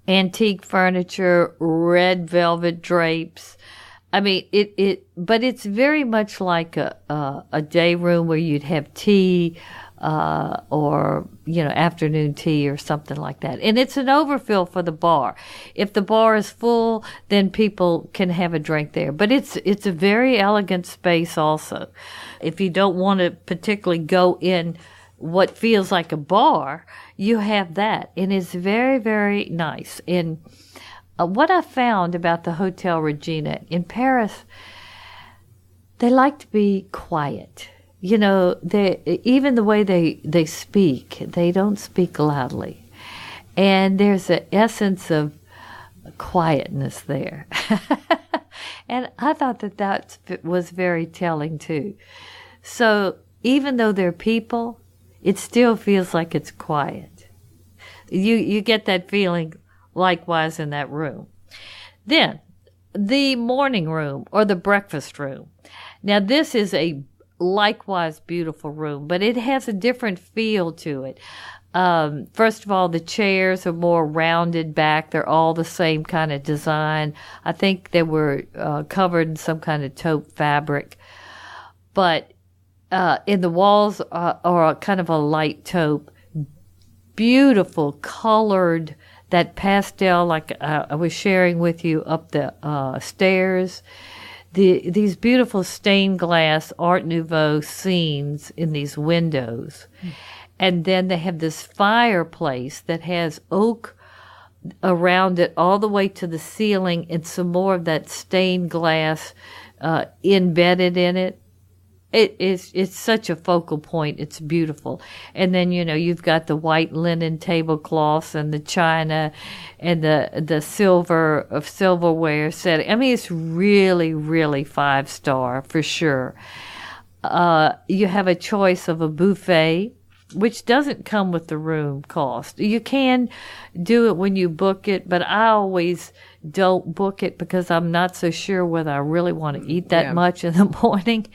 Antique furniture, red velvet drapes. I mean, but it's very much like a day room where you'd have tea, or, afternoon tea or something like that. And it's an overfill for the bar. If the bar is full, then people can have a drink there. But it's a very elegant space also. If you don't want to particularly go in what feels like a bar, you have that. And it's very, very nice. And what I found about the Hotel Regina in Paris, they like to be quiet. Even the way they speak, they don't speak loudly. And there's an essence of quietness there. And I thought that was very telling too. So even though they're people, it still feels like it's quiet. You get that feeling likewise in that room. Then, the morning room or the breakfast room. Now, this is a likewise beautiful room, but it has a different feel to it. First of all, the chairs are more rounded back. They're all the same kind of design. I think they were covered in some kind of taupe fabric. But in the walls are kind of a light taupe. Beautiful, colored, that pastel like I was sharing with you up the stairs. These beautiful stained glass Art Nouveau scenes in these windows. And then they have this fireplace that has oak around it all the way to the ceiling and some more of that stained glass embedded in it. It's such a focal point. It's beautiful. And then, you've got the white linen tablecloths and the china and the silverware setting. I mean, it's really, really 5-star for sure. You have a choice of a buffet, which doesn't come with the room cost. You can do it when you book it, but I always don't book it because I'm not so sure whether I really want to eat that much in the morning.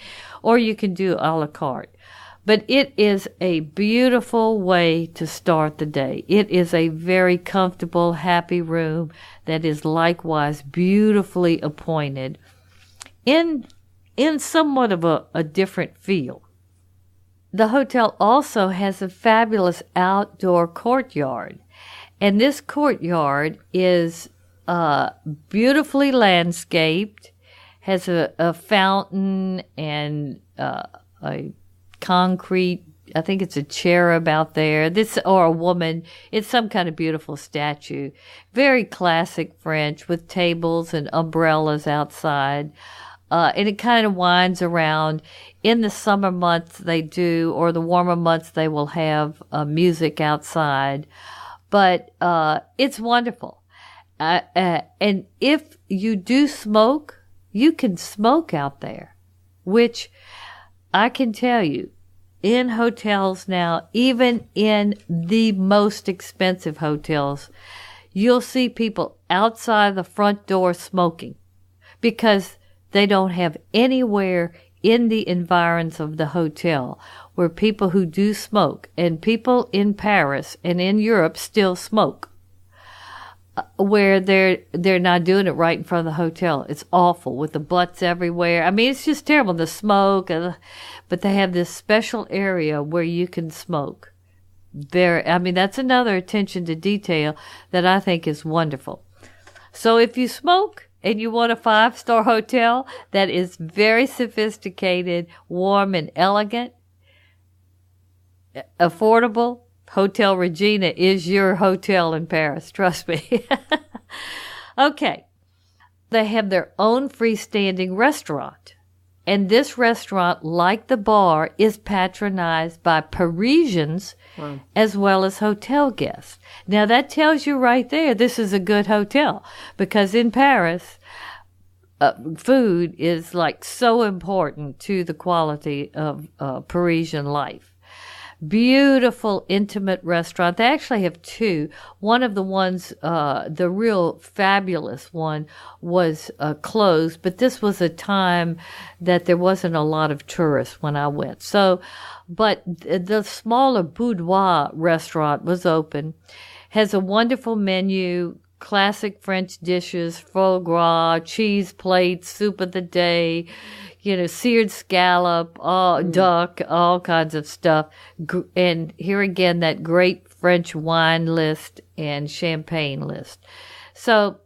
Or you can do a la carte. But it is a beautiful way to start the day. It is a very comfortable, happy room that is likewise beautifully appointed in somewhat of a different feel. The hotel also has a fabulous outdoor courtyard. And this courtyard is beautifully landscaped, has a fountain and a concrete, I think it's a cherub out there, or a woman. It's some kind of beautiful statue. Very classic French with tables and umbrellas outside. And it kind of winds around. In the summer months they do, or the warmer months they will have music outside. But it's wonderful. And if you do smoke, you can smoke out there, which I can tell you, in hotels now, even in the most expensive hotels, you'll see people outside the front door smoking because they don't have anywhere in the environs of the hotel where people who do smoke, and people in Paris and in Europe still smoke. where they're not doing it right in front of the hotel. It's awful with the butts everywhere. I mean, it's just terrible, the smoke. But they have this special area where you can smoke. That's another attention to detail that I think is wonderful. So if you smoke and you want a 5-star hotel that is very sophisticated, warm, and elegant, affordable, Hotel Regina is your hotel in Paris. Trust me. Okay. They have their own freestanding restaurant. And this restaurant, like the bar, is patronized by Parisians as well as hotel guests. Now, that tells you right there this is a good hotel, because in Paris, food is like so important to the quality of Parisian life. Beautiful, intimate restaurant. They actually have two. One of the ones, the real fabulous one, was closed, but this was a time that there wasn't a lot of tourists when I went. So, but the smaller boudoir restaurant was open, has a wonderful menu, classic French dishes, foie gras, cheese plates, soup of the day, seared scallop, duck, all kinds of stuff. And here again, that great French wine list and champagne list. So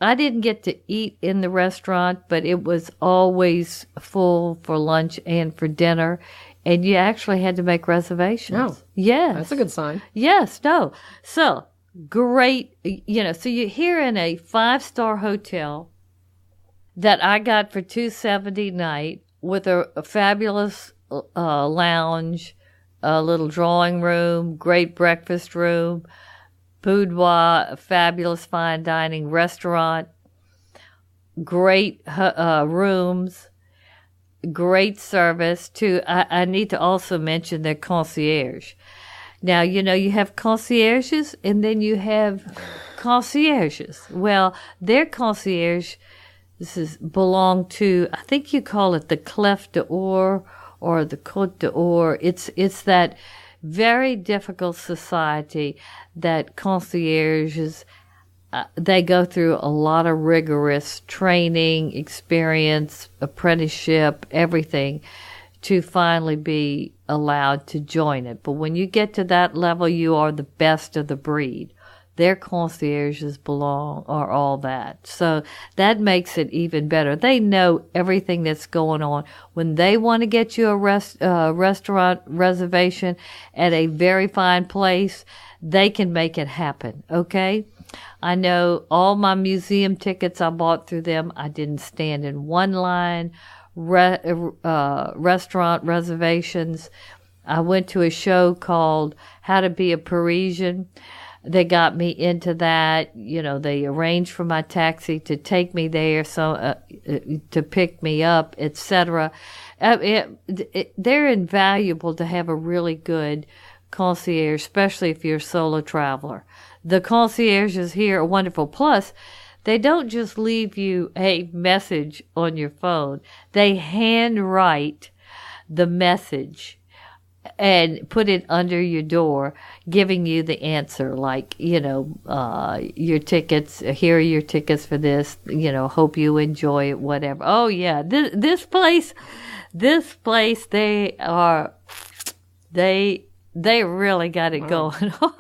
I didn't get to eat in the restaurant, but it was always full for lunch and for dinner. And you actually had to make reservations. Oh, yes. That's a good sign. Yes, no. So great, so you're here in a 5-star hotel that I got for $270 a night, with a fabulous lounge, a little drawing room, great breakfast room, boudoir, a fabulous fine dining restaurant, great rooms, great service. I need to also mention their concierge. Now, you have concierges and then you have concierges. Well, their concierge belong to, I think you call it the Clef d'Or or the Côte d'Or. It's that very difficult society that concierges, they go through a lot of rigorous training, experience, apprenticeship, everything to finally be allowed to join it. But when you get to that level, you are the best of the breed. Their concierges are all that. So that makes it even better. They know everything that's going on. When they want to get you a restaurant reservation at a very fine place, they can make it happen, okay? I know all my museum tickets I bought through them. I didn't stand in one line. Restaurant reservations. I went to a show called How to Be a Parisian. They got me into that. They arranged for my taxi to take me there, so to pick me up, etc. They're invaluable to have a really good concierge, especially if you're a solo traveler. The concierges here are wonderful. Plus, they don't just leave you a message on your phone. They handwrite the message and put it under your door, giving you the answer, like, your tickets, here are your tickets for this, hope you enjoy it, whatever. Oh, yeah, this place, they really got it going on.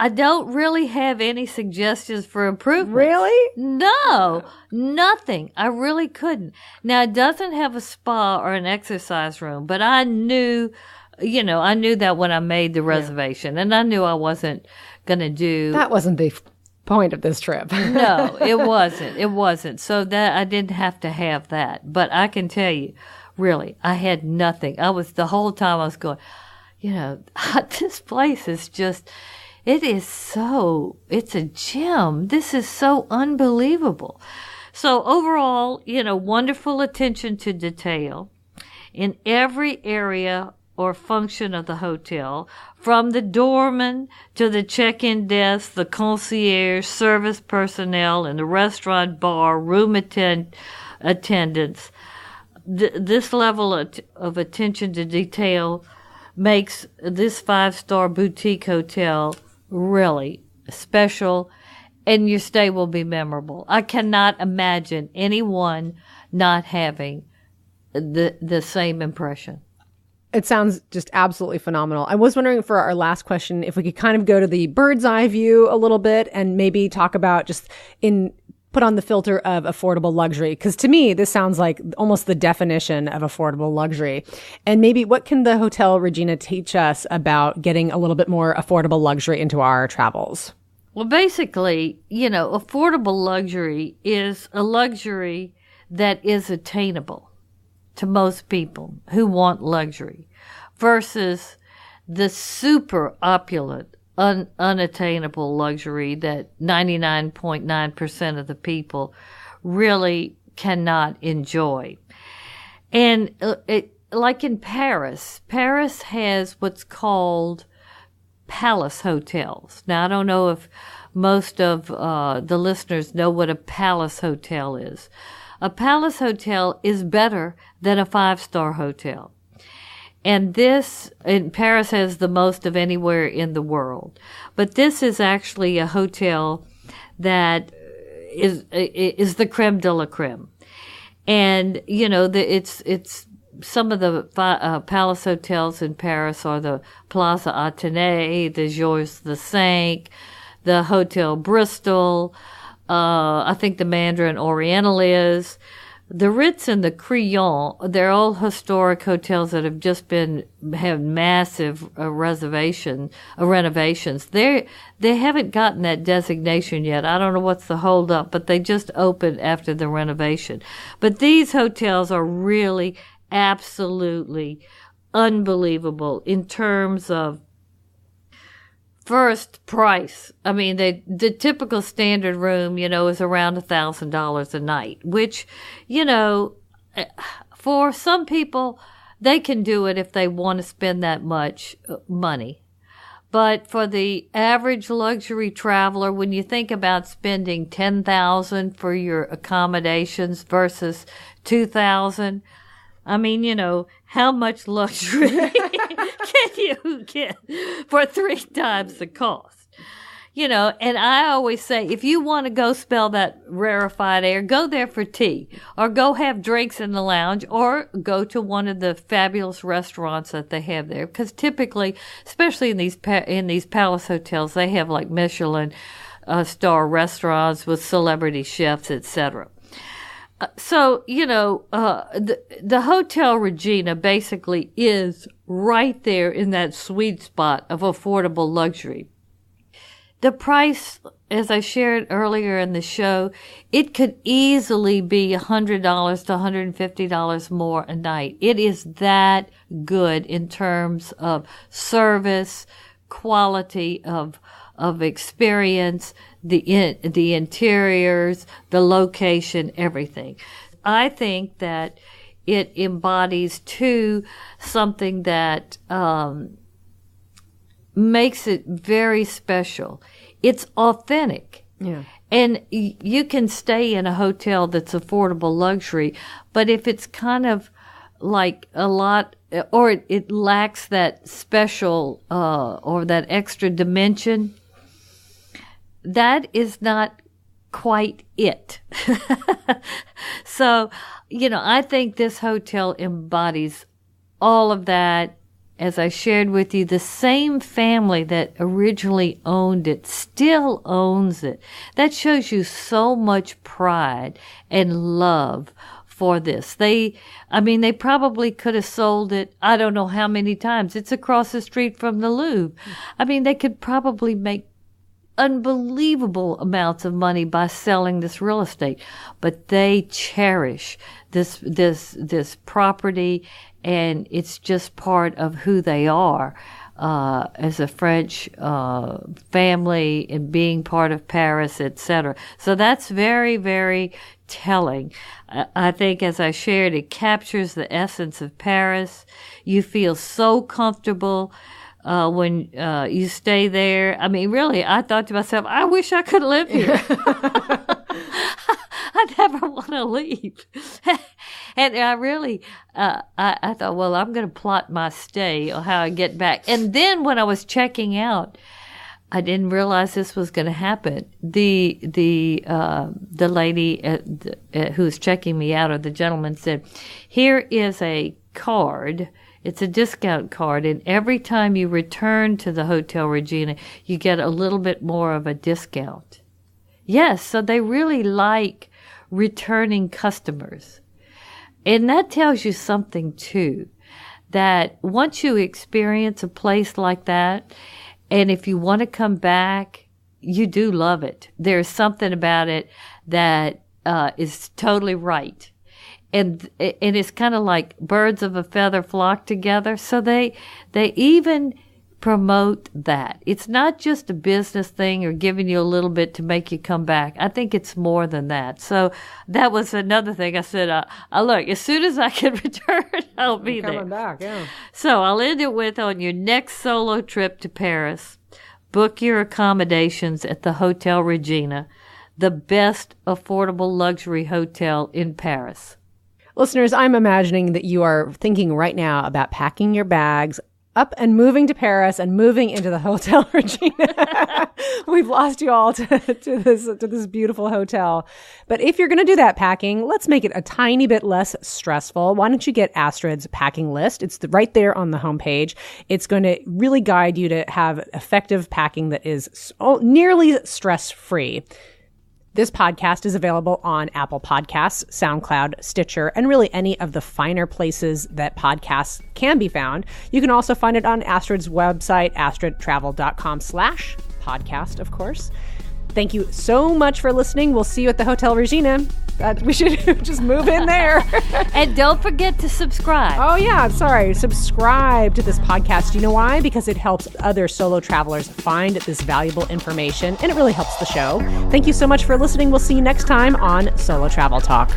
I don't really have any suggestions for improvement. Really? No, nothing. I really couldn't. Now, it doesn't have a spa or an exercise room, but I knew that when I made the reservation, and I knew I wasn't going to do. That wasn't the point of this trip. No, it wasn't. It wasn't. So that I didn't have to have that. But I can tell you, really, I had nothing. The whole time I was going, this place is just. It's a gem. This is so unbelievable. So overall, wonderful attention to detail in every area or function of the hotel, from the doorman to the check-in desk, the concierge, service personnel, and the restaurant bar, room attendants. This level of attention to detail makes this 5-star boutique hotel really special and your stay will be memorable. I cannot imagine anyone not having the same impression. It sounds just absolutely phenomenal. I was wondering for our last question, if we could kind of go to the bird's eye view a little bit and maybe talk about put on the filter of affordable luxury. Because to me, this sounds like almost the definition of affordable luxury. And maybe what can the Hotel Regina teach us about getting a little bit more affordable luxury into our travels? Well, basically, affordable luxury is a luxury that is attainable to most people who want luxury versus the super opulent, unattainable luxury that 99.9% of the people really cannot enjoy. And like in Paris has what's called palace hotels. Now, I don't know if most of the listeners know what a palace hotel is. A palace hotel is better than a 5-star hotel. And Paris has the most of anywhere in the world. But this is actually a hotel that is the creme de la creme. And, it's some of the palace hotels in Paris are the Plaza Athénée, the Georges V, the Hotel Bristol, I think the Mandarin Oriental is. The Ritz and the Crillon, they're all historic hotels that have just have massive renovations. They haven't gotten that designation yet. I don't know what's the hold up, but they just opened after the renovation. But these hotels are really absolutely unbelievable in terms of first, price. I mean, the typical standard room, is around $1,000 a night, which, for some people, they can do it if they want to spend that much money. But for the average luxury traveler, when you think about spending $10,000 for your accommodations versus $2,000, I mean, how much luxury can you get for 3 times the cost? And I always say, if you want to go smell that rarefied air, go there for tea, or go have drinks in the lounge, or go to one of the fabulous restaurants that they have there. Because typically, especially in these palace hotels, they have like Michelin star restaurants with celebrity chefs, etc. So, the Hotel Regina basically is right there in that sweet spot of affordable luxury. The price, as I shared earlier in the show, it could easily be $100 to $150 more a night. It is that good in terms of service, quality of experience, the interiors, the location, everything. I think that it embodies too something that makes it very special. It's authentic. Yeah. And you can stay in a hotel that's affordable luxury, but if it's kind of like a lot, or it lacks that special or that extra dimension, that is not quite it. So, I think this hotel embodies all of that. As I shared with you, the same family that originally owned it still owns it. That shows you so much pride and love for this. They probably could have sold it, I don't know how many times. It's across the street from the Louvre. I mean, they could probably make unbelievable amounts of money by selling this real estate, but they cherish this property, and it's just part of who they are as a French family and being part of Paris, etc. So that's very, very telling. I think, as I shared, it captures the essence of Paris. You feel so comfortable when you stay there. I mean, really, I thought to myself, I wish I could live here. I never want to leave. And I really, I thought, well, I'm going to plot my stay or how I get back. And then when I was checking out, I didn't realize this was going to happen. The lady who was checking me out, or the gentleman, said, "Here is a card. It's a discount card, and every time you return to the Hotel Regina, you get a little bit more of a discount." Yes, so they really like returning customers. And that tells you something, too, that once you experience a place like that, and if you want to come back, you do love it. There's something about it that is totally right. And it's kind of like birds of a feather flock together. So they even promote that. It's not just a business thing or giving you a little bit to make you come back. I think it's more than that. So that was another thing. I said, look, as soon as I can return, I'll be there. Coming back, yeah. So I'll end it with, on your next solo trip to Paris, book your accommodations at the Hotel Regina, the best affordable luxury hotel in Paris. Listeners, I'm imagining that you are thinking right now about packing your bags up and moving to Paris and moving into the Hotel Regina. We've lost you all to this beautiful hotel. But if you're going to do that packing, let's make it a tiny bit less stressful. Why don't you get Astrid's packing list? It's right there on the homepage. It's going to really guide you to have effective packing that is nearly stress-free. This podcast is available on Apple Podcasts, SoundCloud, Stitcher, and really any of the finer places that podcasts can be found. You can also find it on Astrid's website, astridtravel.com/podcast, of course. Thank you so much for listening. We'll see you at the Hotel Regina. We should just move in there. And don't forget to subscribe. Oh, yeah. Sorry. Subscribe to this podcast. Do you know why? Because it helps other solo travelers find this valuable information, and it really helps the show. Thank you so much for listening. We'll see you next time on Solo Travel Talk.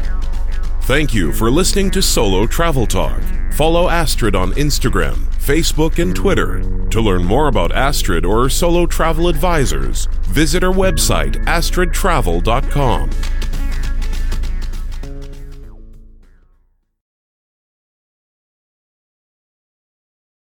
Thank you for listening to Solo Travel Talk. Follow Astrid on Instagram, Facebook, and Twitter. To learn more about Astrid or Solo Travel Advisors, visit our website, astridtravel.com.